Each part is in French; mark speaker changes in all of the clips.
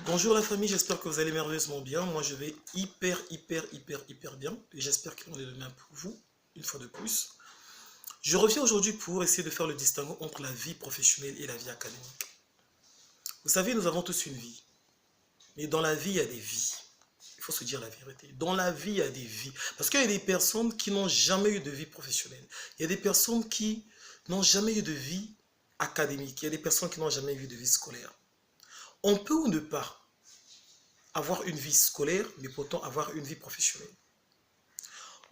Speaker 1: Bonjour la famille, j'espère que vous allez merveilleusement bien. Moi je vais hyper bien. Et j'espère qu'il en est de même pour vous, une fois de plus. Je reviens aujourd'hui pour essayer de faire le distinguo entre la vie professionnelle et la vie académique. Vous savez, nous avons tous une vie. Mais dans la vie, il y a des vies. Il faut se dire la vérité. Dans la vie, il y a des vies. Parce qu'il y a des personnes qui n'ont jamais eu de vie professionnelle. Il y a des personnes qui n'ont jamais eu de vie académique. Il y a des personnes qui n'ont jamais eu de vie scolaire. On peut ou ne pas avoir une vie scolaire, mais pourtant avoir une vie professionnelle.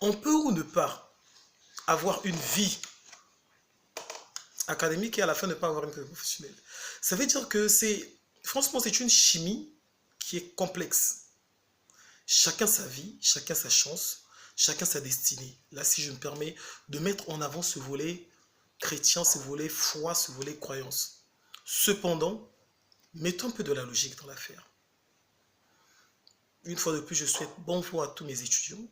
Speaker 1: On peut ou ne pas avoir une vie académique et à la fin ne pas avoir une vie professionnelle. Ça veut dire que franchement, c'est une chimie qui est complexe. Chacun sa vie, chacun sa chance, chacun sa destinée. Là, si je me permets de mettre en avant ce volet chrétien, ce volet foi, ce volet croyance. Cependant, mettons un peu de la logique dans l'affaire. Une fois de plus, je souhaite bon vent à tous mes étudiants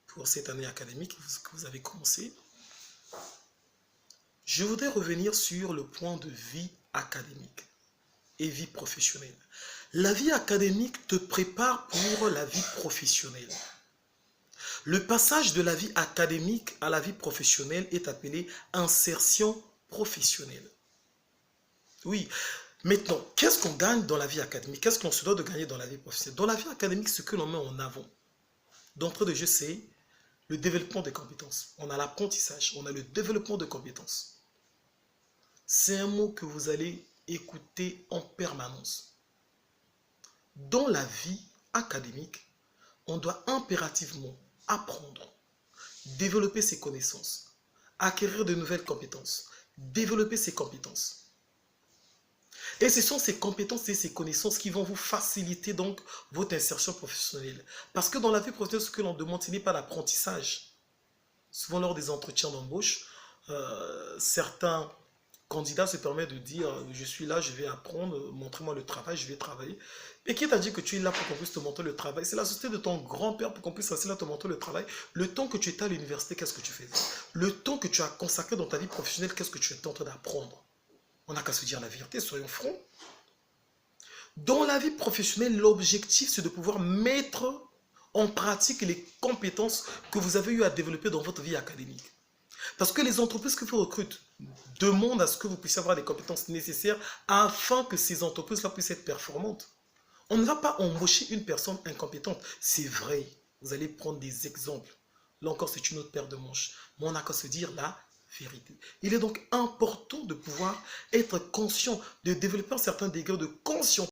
Speaker 1: pour cette année académique que vous avez commencé. Je voudrais revenir sur le point de vie académique et vie professionnelle. La vie académique te prépare pour la vie professionnelle. Le passage de la vie académique à la vie professionnelle est appelé insertion professionnelle. Oui. Maintenant, qu'est-ce qu'on gagne dans la vie académique? Qu'est-ce qu'on se doit de gagner dans la vie professionnelle? Dans la vie académique, ce que l'on met en avant, d'entrée de jeu, c'est le développement des compétences. On a l'apprentissage, on a le développement de compétences. C'est un mot que vous allez écouter en permanence. Dans la vie académique, on doit impérativement apprendre, développer ses connaissances, acquérir de nouvelles compétences, développer ses compétences. Et ce sont ces compétences et ces connaissances qui vont vous faciliter donc votre insertion professionnelle. Parce que dans la vie professionnelle, ce que l'on demande, ce n'est pas l'apprentissage. Souvent lors des entretiens d'embauche, certains candidats se permettent de dire « je suis là, je vais apprendre, montrez-moi le travail, je vais travailler ». Et qui t'a dit que tu es là pour qu'on puisse te montrer le travail? C'est la société de ton grand-père pour qu'on puisse rester là te montrer le travail. Le temps que tu étais à l'université, qu'est-ce que tu faisais? Le temps que tu as consacré dans ta vie professionnelle, qu'est-ce que tu étais en train d'apprendre? On n'a qu'à se dire la vérité, soyons francs. Dans la vie professionnelle, l'objectif, c'est de pouvoir mettre en pratique les compétences que vous avez eu à développer dans votre vie académique. Parce que les entreprises que vous recrutez demandent à ce que vous puissiez avoir les compétences nécessaires afin que ces entreprises-là puissent être performantes. On ne va pas embaucher une personne incompétente. C'est vrai, vous allez prendre des exemples. Là encore, c'est une autre paire de manches. Mais on n'a qu'à se dire la vérité. Il est donc important de pouvoir être conscient, de développer un certain degré de conscience